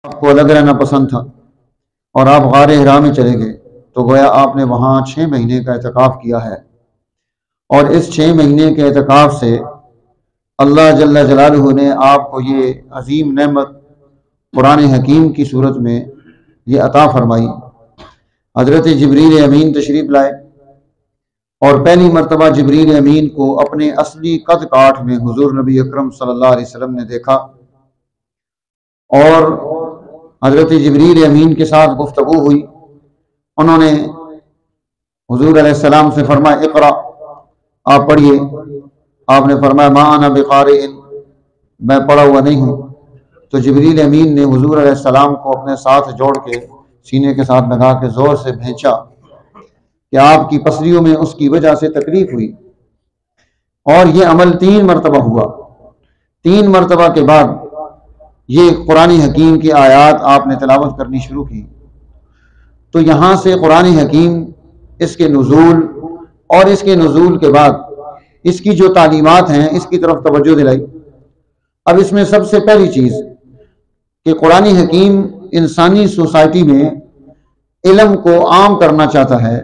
आपको अलग रहना पसंद था और आप गार हिरा में चले गए, तो गोया आपने वहाँ 6 महीने का एतकाफ़ किया है। और इस 6 महीने के एतकाफ़ से अल्लाह जल्ल जलालुहु ने आपको ये अजीम नेमत कुरान हकीम की सूरत में ये अता फरमाई। हज़रत जिब्रील अमीन तशरीफ़ लाए और पहली मरतबा जिब्रील अमीन को अपने असली कद काठ में हुजूर नबी अकरम सल्लल्लाहु अलैहि वसल्लम ने देखा और हज़रत जिब्रील अमीन के साथ गुफ्तगू हुई। उन्होंने हुजूर अलैहिस्सलाम से फरमाया, इक़रा, आप पढ़िए। आपने फरमाया, मा अना बिक़ारिइन, मैं पढ़ा हुआ नहीं हूँ। तो जिब्रील अमीन ने हुजूर अलैहिस्सलाम को अपने साथ जोड़ के सीने के साथ लगा के ज़ोर से भेंचा कि आपकी पसलियों में उसकी वजह से तकलीफ हुई। और ये अमल 3 मरतबा हुआ। 3 मरतबा के बाद ये कुरान हकीम की आयत आपने तिलावत करनी शुरू की। तो यहाँ से कुरान हकीम, इसके नुज़ूल और इसके नुज़ूल के बाद इसकी जो तालीमात हैं इसकी तरफ तवज्जो दिलाई। अब इसमें सबसे पहली चीज़ कि कुरान हकीम इंसानी सोसाइटी में इल्म को आम करना चाहता है।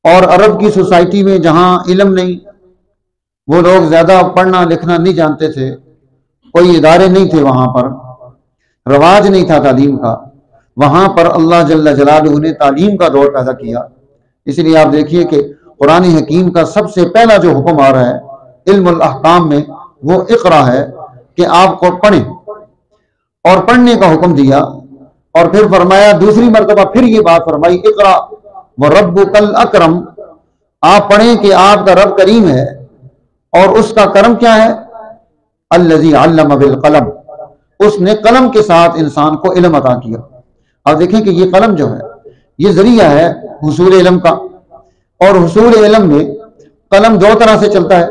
और अरब की सोसाइटी में जहाँ इल्म नहीं, वो लोग ज़्यादा पढ़ना लिखना नहीं जानते थे, कोई इदारे नहीं थे, वहाँ पर रवाज नहीं था तालीम का, वहाँ पर अल्लाह जल्ल जलालुहु ने तालीम का दौर पैदा किया। इसलिए आप देखिए कि कुरान हकीम का सबसे पहला जो हुक्म आ रहा है इल्मुल अहकाम में, वो इक़रा है कि आपको पढ़ें, और पढ़ने का हुक्म दिया। और फिर फरमाया दूसरी मरतबा फिर ये बात फरमाई, इक़रा व रब्बुकल अकरम, आप पढ़ें कि आपका रब करीम है और उसका करम क्या है, अल्लज़ी अल्लम बिल कलम, उसने कलम के साथ इंसान को इल्म अता किया। अब देखें कि ये कलम जो है ये जरिया है हुसूल इल्म का। और हुसूल इल्म में कलम 2 तरह से चलता है।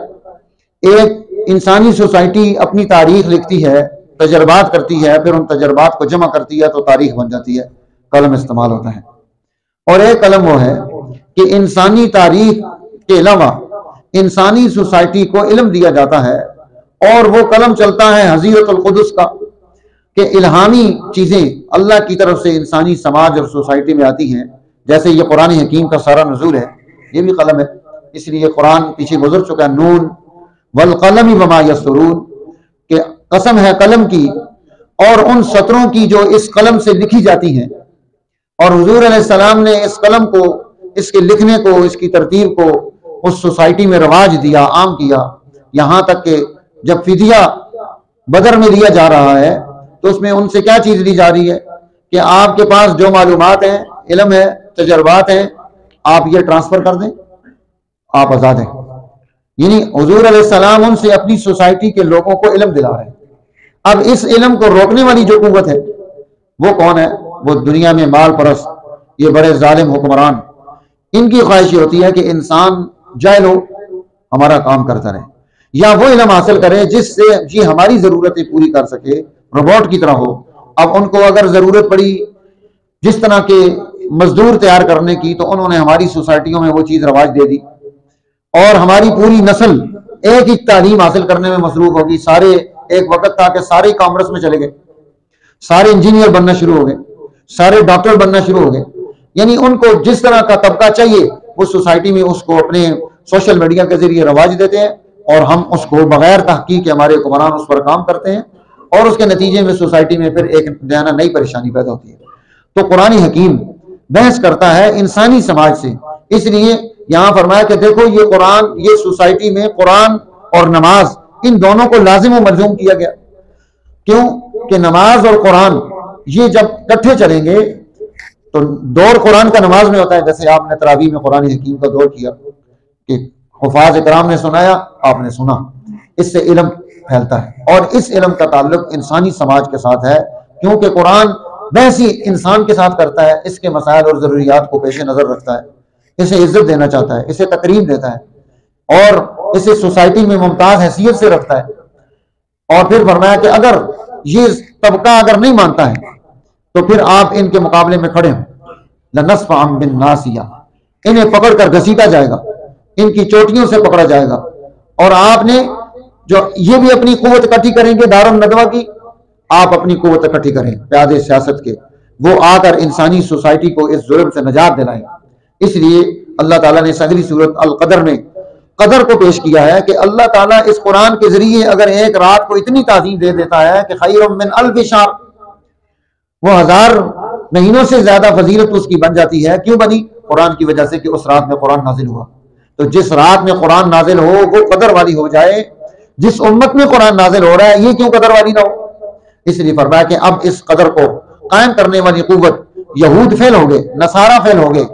एक, इंसानी सोसाइटी अपनी तारीख लिखती है, तजर्बात करती है, फिर उन तजर्बात को जमा करती है तो तारीख बन जाती है, कलम इस्तेमाल होता है। और एक कलम वो है कि इंसानी तारीख के अलावा इंसानी सोसाइटी को इल्म दिया जाता है, और वो कलम चलता है हज़ीरतुल क़ुदस का, कि इल्हामी चीज़ें अल्लाह की तरफ से इंसानी समाज और सोसाइटी में आती हैं। जैसे ये कुरान हकीम का सारा नुज़ूल है, ये भी कलम है, इसलिए कुरान पीछे गुजर चुका है, नून वल क़लम वमा यस्तरून, कि कसम है कलम की और उन सतरों की जो इस कलम से लिखी जाती हैं। और हुजूर अलैहिस्सलाम ने इस कलम को, इसके लिखने को, इसकी तरतीब को उस सोसाइटी में रवाज दिया, आम किया। यहाँ तक कि जब फिदिया बदर में लिया जा रहा है तो उसमें उनसे क्या चीज़ ली जा रही है कि आपके पास जो मालूमात हैं, इल्म है, तजर्बात हैं, आप ये ट्रांसफ़र कर दें, आप आज़ाद हैं। यानी हुजूर अलैहिस्सलाम उनसे अपनी सोसाइटी के लोगों को इल्म दिला रहे हैं। अब इस इल्म को रोकने वाली जो कुव्वत है वो कौन है? वो दुनिया में माल परस्त, ये बड़े जालिम हुक्मरान, इनकी ख्वाहिश होती है कि इंसान जाहिल हो, हमारा काम करता रहे, या वो इल्म हासिल करे जिससे जी हमारी ज़रूरतें पूरी कर सके, रोबोट की तरह हो। अब उनको अगर ज़रूरत पड़ी जिस तरह के मजदूर तैयार करने की, तो उन्होंने हमारी सोसाइटियों में वो चीज़ रवाज दे दी, और हमारी पूरी नस्ल एक ही तालीम हासिल करने में मसरूफ होगी। सारे एक वक्त था कि सारे कॉमर्स में चले गए, सारे इंजीनियर बनना शुरू हो गए, सारे डॉक्टर बनना शुरू हो गए। यानी उनको जिस तरह का तबका चाहिए वो सोसाइटी में उसको अपने सोशल मीडिया के जरिए रवाज देते हैं, और हम उसको बगैर तहकीक के हमारे हुक्मरान उस पर काम करते हैं, और उसके नतीजे में सोसाइटी में फिर एक नई परेशानी पैदा होती है। तो कुरान हकीम बहस करता है इंसानी समाज से। इसलिए यहाँ फरमाया कि देखो ये कुरान, ये सोसाइटी में कुरान और नमाज, इन दोनों को लाजिम और मलजूम किया गया। क्यों? कि नमाज और कुरान ये जब इकट्ठे चलेंगे तो दौर कुरान का नमाज में होता है। जैसे आपने तरावी में कुरान हकीम का दौर किया कि हुफाज इकराम ने सुनाया, आपने सुना, इससे इल्म फैलता है। और इस इल्म का ताल्लुक इंसानी समाज के साथ है, क्योंकि कुरान वैसी इंसान के साथ करता है, इसके मसाइल और ज़रूरियात को पेश नज़र रखता है, इसे इज्जत देना चाहता है, इसे तकरीम देता है, और इसे सोसाइटी में मुमताज़ हैसियत से रखता है। और फिर फरमाया कि अगर ये तबका अगर नहीं मानता है तो फिर आप इनके मुकाबले में खड़े हों, लनस्फ़अन बिन नासिया, इन्हें पकड़कर घसीटा जाएगा, इनकी चोटियों से पकड़ा जाएगा। और आपने जो ये भी अपनी कुव्वत इकट्ठी करेंगे दारुन नदवा की, आप अपनी कुव्वत इकट्ठी करें प्यादे सियासत के, वो आकर इंसानी सोसाइटी को इस जुल्म से निजात दिलाएं। इसलिए अल्लाह ताला ने अगली सूरत अल कदर में कदर को पेश किया है कि अल्लाह ताला इस कुरान के जरिए अगर एक रात को इतनी ताज़ीम दे देता है कि खैरुम मिन अल्फ शहर, वो 1000 महीनों से ज्यादा फजीलत उसकी बन जाती है। क्यों बनी? कुरान की वजह से कि उस रात में कुरान नाजिल हुआ। तो जिस रात में कुरान नाजिल हो वो कदर वाली हो जाए, जिस उम्मत में कुरान नाजिल हो रहा है ये क्यों कदर वाली ना हो? इसलिए फरमाया कि अब इस कदर को कायम करने वाली कुव्वत, यहूद फेल हो गए, नसारा फेल हो गए,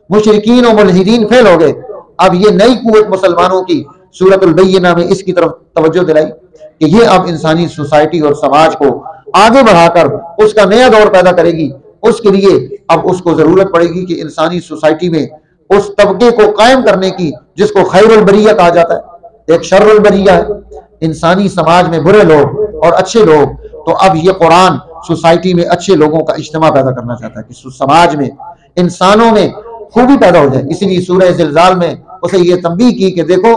मुशरिकीन और मुल्हिदीन फेल हो गए। अब ये नई कुव्वत मुसलमानों की सूरतुल बय्यिना में इसकी तरफ तवज्जो दिलाई कि ये अब इंसानी सोसाइटी और समाज को आगे बढ़ाकर उसका नया दौर पैदा करेगी। उसके लिए अब उसको जरूरत पड़ेगी कि इंसानी सोसाइटी में उस तबके को कायम करने की जिसको खैरुल बरिया कहा जाता है। एक शर्रुल बरिया है इंसानी समाज में बुरे लोग और अच्छे लोग। तो अब ये कुरान सोसाइटी में अच्छे लोगों का इज्तिमा पैदा करना चाहता है कि समाज में इंसानों में खूबी पैदा हो जाए। इसीलिए सूरह ज़िलज़ाल में उसे ये तंबीह की कि देखो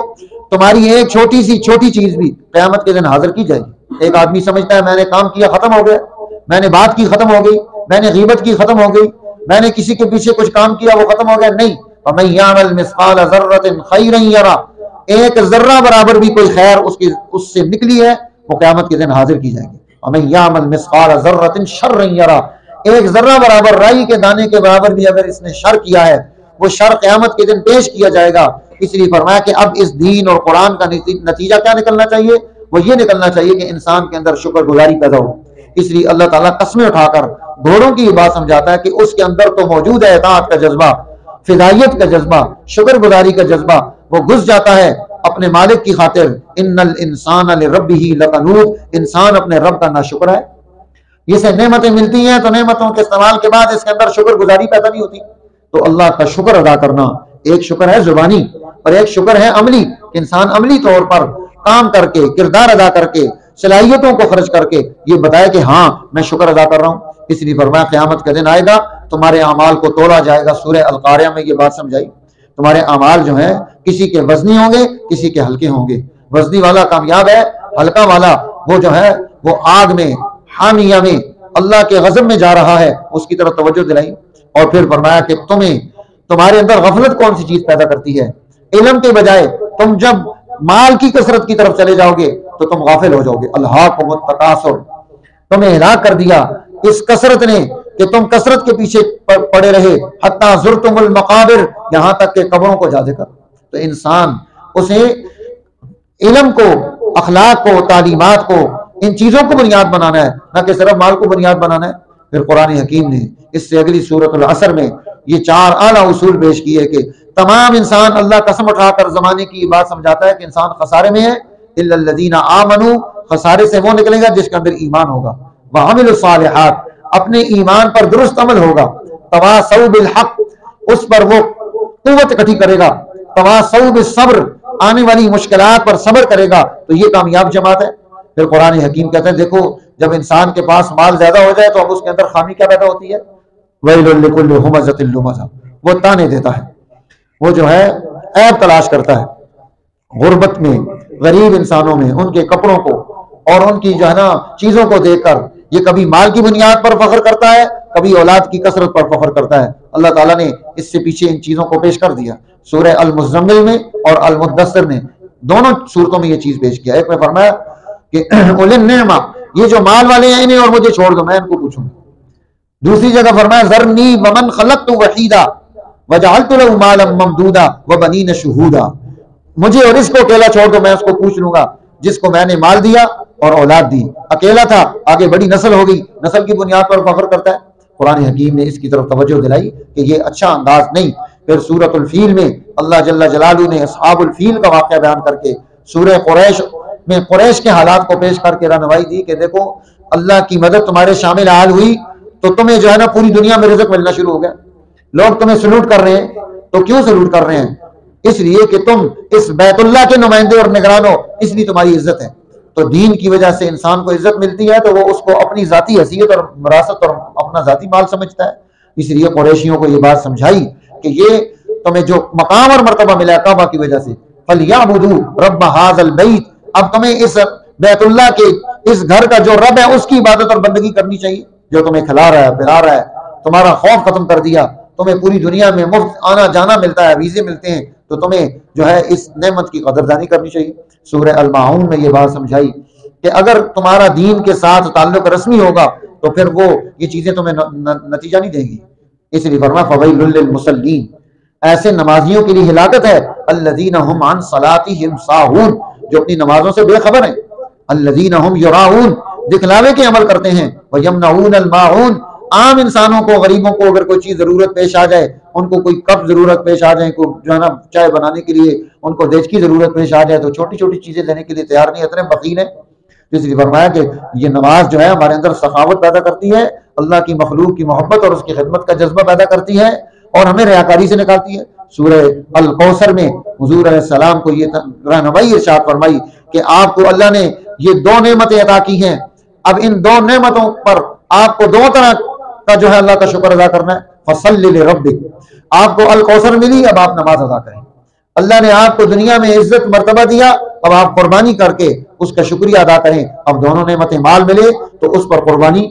तुम्हारी एक छोटी सी छोटी चीज भी क़यामत के दिन हाजिर की जाएगी। एक आदमी समझता है मैंने काम किया खत्म हो गया, मैंने बात की खत्म हो गई, मैंने गीबत की खत्म हो गई, मैंने किसी के पीछे कुछ काम किया वो खत्म हो गया। नहीं, फमन यअमल मिस्क़ाल ज़र्रतिन खैरन यरा, एक जर्रा बराबर भी कोई खैर उससे निकली है वो क़यामत के दिन हाजिर की जाएगी। वमन यअमल मिस्क़ाल ज़र्रतिन शर्रन यरा, एक जर्रा बराबर राई के दाने के बराबर भी अगर इसने शर किया है वो शर क़यामत के दिन पेश किया जाएगा। इसलिए फरमाया कि अब इस दीन और कुरान का नतीजा क्या निकलना चाहिए? वो ये निकलना चाहिए कि इंसान के अंदर शुक्रगुजारी पैदा हो। इसलिए अल्लाह ताला कस्में उठाकर घोड़ों की बात समझाता है कि उसके अंदर तो मौजूद है इताअत का जज्बा, फिदायत का जज्बा, शुक्रगुजारी का जज्बा। वो घुस जाता है अपने मालिक की खातिर। इन्नल इंसान लिरब्बिही लकनूद, इंसान अपने रब का नाशुक्र है। इसे नेमतें मिलती हैं तो नेमतों के इस्तेमाल के बाद इसके अंदर शुक्रगुजारी पैदा नहीं होती। तो अल्लाह का शुक्र अदा करना, एक शुक्र है जुबानी और एक शुक्र है अमली। इंसान अमली तौर पर काम करके, किरदार अदा करके, सलाहियतों को खर्च करके ये बताए कि हाँ मैं शुक्र अदा कर रहा हूँ। इसलिए फरमाया क़यामत का दिन आएगा तुम्हारे अमाल को तोला जाएगा। सूरह अल क़ारिया में ये बात समझाई, तुम्हारे अमाल जो है किसी के वजनी होंगे, किसी के हल्के होंगे। वजनी वाला कामयाब है, हल्का वाला वो जो है वो आग में, हामिया में, अल्लाह के गज़ब में जा रहा है। उसकी तरफ तवज्जो दिलाई और फिर फरमाया कि तुम्हारे अंदर गफलत कौन सी चीज पैदा करती है? इल्म के बजाय तुम जब माल की कसरत की तरफ चले जाओगे तो तुम गाफिल हो जाओगे। अल्हाकुमुत तकासुर, तुम्हें हिलाक कर दिया इस कसरत ने कि तुम कसरत के पीछे पड़े रहे। हत्ता ज़ुरतुमुल मकाबिर, यहां तक के कब्रों को जा देखा। तो इंसान उसे इल्म को, अखलाक को, तालीमात को, इन चीजों को बुनियाद बनाना है, न कि सिर्फ माल को बुनियाद बनाना है। फिर कुरान हकीम ने इससे अगली सूरत असर में ये 4 आला उसूल पेश किए कि तमाम इंसान, अल्लाह कसम उठाकर जमाने की बात समझाता है कि इंसान खसारे में है। इल्लल्लज़ीना आमनू, खसारे से वो निकलेगा जिसके अंदर ईमान होगा। व अमिलुस सालिहात, अपने ईमान पर दुरुस्त अमल होगा। तवासौ बिल हक, उस पर वो कुव्वत इकट्ठी करेगा। तवासौ बिस सब्र, आने वाली मुश्किलात पर सब्र करेगा। तो ये कामयाब जमात है। फिर कुरान हकीम कहते हैं देखो जब इंसान के पास माल ज्यादा हो जाए तो अब उसके अंदर खामी क्या पैदा होती है? वैलुल लिकुल्लि हुमज़तिल लुमज़ा, वो ताने देता है, वो जो है ऐब तलाश करता है। गुर्बत में, गरीब इंसानों में, उनके कपड़ों को और उनकी जो है ना चीजों को देखकर ये कभी माल की बुनियाद पर फख्र करता है, कभी औलाद की कसरत पर फख्र करता है। अल्लाह ताला ने इससे पीछे इन चीजों को पेश कर दिया। सूरह अल मुज़म्मिल में और अल मुद्दस्सिर ने दोनों सूरतों में ये चीज पेश किया। एक में फरमाया कि उलिन नेमा, ये जो माल वाले हैं इन्हें और मुझे छोड़ दो, मैं इनको पूछूंगा। दूसरी जगह फरमाया ज़रनी वमन खलक़तु वहीदा वजअलतु लहू मालन ममदूदा व बनीन शुहूदा, मुझे और इसको अकेला छोड़ दो, मैं उसको पूछ लूंगा जिसको मैंने माल दिया और औलाद दी। अकेला था, आगे बड़ी नस्ल हो गई, नस्ल की बुनियाद पर फख्र करता है। कुरान हकीम ने इसकी तरफ तवज्जो दिलाई कि ये अच्छा अंदाज नहीं। फिर सूरतुल फील में अल्लाह जल्ला जलालू ने अस्हाबुल फील का वाक़या बयान करके सूरह कुरैश में कुरैश के हालात को पेश करके रहनुमाई दी कि देखो अल्लाह की मदद तुम्हारे शामिल हाल हुई तो तुम्हें जो है ना पूरी दुनिया में रिज़्क़ मिलना शुरू हो गया। लोग तुम्हें सलूट कर रहे हैं, तो क्यों सलूट कर रहे हैं? इसलिए कि तुम इस बैतुल्लाह के नुमाइंदे और निगरान हो, इसलिए तुम्हारी इज्जत है। तो दीन की वजह से इंसान को इज्जत मिलती है तो वो उसको अपनी जाती हैसियत और विरासत और अपना जाती माल समझता है। इसलिए कुरैशियों को ये बात समझाई कि ये तुम्हें जो मकाम और मर्तबा मिला है काबा की वजह से, फलियाबुदू रब्ब हाज़ल बैत, अब तुम्हें इस बैतुल्लाह के इस घर का जो रब है उसकी इबादत और बंदगी करनी चाहिए, जो तुम्हें खिला रहा है, पिला रहा है, तुम्हारा खौफ खत्म कर दिया, तुम्हें पूरी दुनिया में मुफ्त आना जाना मिलता है, वीजे मिलते हैं, तो तुम्हें जो है इस नेमत की कदरदानी करनी चाहिए। सूरह अल माऊन में ये बात समझाई कि अगर तुम्हारा दीन के साथ ताल्लुक रस्मी होगा तो फिर वो ये चीजें तुम्हें नतीजा नहीं देंगी। इसलिए फरमा फवैलुल लिल मुसल्लीन, ऐसे नमाजियों के लिए हिलाकत है, अल्लज़ीना हुम अन सलातिहिम साहून, जो अपनी नमाजों से बेखबर हैं, अल्लज़ीना हुम युराऊन, दिखलावे के अमल करते हैं, व यमनऊन अल माऊन, आम इंसानों को, गरीबों को अगर कोई चीज जरूरत पेश आ जाए, उनको कोई कप जरूरत पेश आ जाए, को जो है ना चाय बनाने के लिए उनको देज की जरूरत पेश आ जाए, तो छोटी छोटी चीजें देने के लिए तैयार नहीं, इतने बकील है। इसलिए फरमाया कि ये नमाज जो है हमारे अंदर सखावत पैदा करती है, अल्लाह की मखलूक की मोहब्बत और उसकी खिदमत का जज्बा पैदा करती है और हमें रियाकारी से निकालती है। सूरह अल कौसर में हुजूर अलैहिस्सलाम को ये रहनुमाई इरशाद फरमाई कि आपको अल्लाह ने ये दो नेमतें अता की हैं, अब इन दो नेमतों पर आपको दो तरह का जो है अल्लाह का शुक्र अदा करना है। फसल्लि लिरब्बिक, आपको अल कौसर मिली, अब आप नमाज अदा करें। अल्लाह ने आपको दुनिया में इज्जत मर्तबा दिया, अब आप कुर्बानी करके उसका शुक्रिया अदा करें। अब दोनों नेमतें माल मिले तो उस पर कुर्बानी,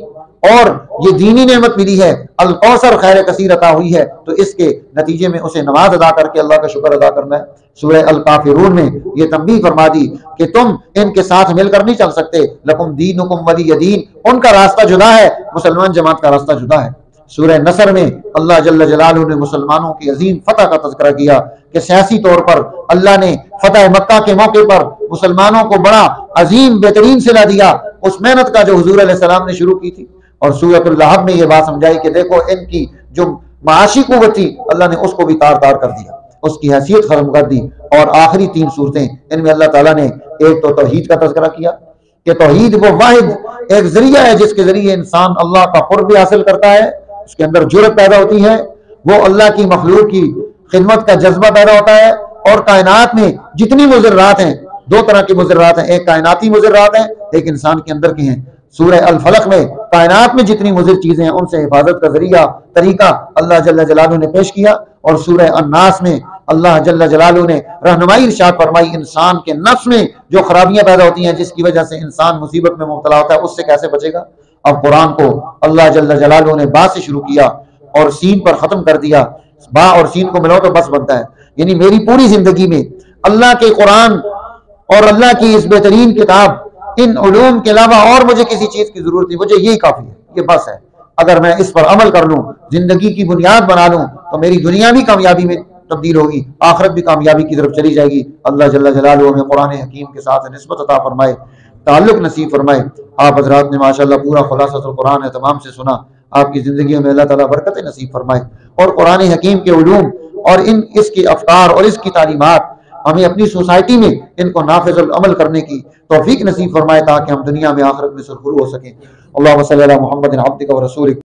और ये दीनी नेमत मिली है, अल कौसर खैर कसीर अता हुई है, तो इसके नतीजे में उसे नमाज अदा करके अल्लाह का शुक्र अदा करना है। सूरह अल काफिरून में ये तंबीह फरमा दी कि तुम इनके साथ मिलकर नहीं चल सकते, लकुम दीनुकुम वलिय दीन, उनका रास्ता जुदा है, मुसलमान जमात का रास्ता जुदा है। सूरह नसर में अल्लाह जल्ल जलालहू ने मुसलमानों की अजीम फतह का तज़किरा किया कि सियासी तौर पर अल्लाह ने फतह मक्का के मौके पर मुसलमानों को बड़ा अजीम बेहतरीन सिला दिया, उस मेहनत का जो हुजूर अलैहिस्सलाम ने शुरू की थी। और सूरह लहब में ये बात समझाई कि देखो इनकी जो माशी कुव्वत थी अल्लाह ने उसको भी तार तार कर दिया, उसकी हैसियत खत्म कर दी। और आखिरी तीन सूरतें, इनमें अल्लाह ताला ने एक तो तौहीद का तज़किरा किया कि तौहीद वो वाहिद एक जरिया है जिसके जरिए इंसान अल्लाह का कुर्ब भी हासिल करता है, उसके अंदर जुर्रत पैदा होती है, वो अल्लाह की मखलूक की खिदमत का जज्बा पैदा होता है। और कायनात में जितनी मुज़र्रात हैं, दो तरह की मुज़र्रात हैं, एक कायनाती मुज़र्रात हैं, एक इंसान के अंदर की हैं। सूरह अल फलक में कायनात में जितनी मुज़िर चीजें हैं उनसे हिफाजत का जरिया तरीका अल्लाह जल्ल जलालहू ने पेश किया। और सूरह अन्नास में अल्लाह जल्ल जलालहू ने रहनुमाई इरशाद फरमाई, इंसान के नफ्स में जो खराबियां पैदा होती हैं जिसकी वजह से इंसान मुसीबत में मुब्तला होता है, उससे कैसे बचेगा। अब कुरान को अल्लाह जल्ल जलालहू ने बा से शुरू किया और सीन पर खत्म कर दिया, बा और सीन को मिलाओ तो बस बनता है। यानी मेरी पूरी जिंदगी में अल्लाह के कुरान और अल्लाह की इस बेहतरीन किताब, इन उलूम के अलावा और मुझे किसी चीज की जरूरत नहीं, मुझे यही काफी है, ये बस है। अगर मैं इस पर अमल कर लूं, जिंदगी की बुनियाद बना लूं, तो मेरी दुनिया भी कामयाबी में तब्दील होगी, आखिरत भी कामयाबी की तरफ चली जाएगी। अल्लाह जल्ल जलालहू हमें कुरान हकीम के साथ निस्बत अता फरमाए, ताल्लुक नसीब फरमाए। आप हजरात ने माशाअल्लाह पूरा खुलासा कुरान है तमाम से सुना, आपकी जिंदगी में अल्लाह ताला बरकत नसीब फरमाए और कुरान हकीम के उलूम और इसके अफकार और इसकी तालीमात हमें अपनी सोसाइटी में इनको नाफिज़ुल अमल करने की तौफीक नसीब फरमाए, ताकि हम दुनिया में आखिरत में सुरखरू हो सकें। अल्लाहुम्मा सल्ली अला मुहम्मदिन अब्दिका व रसूलिक।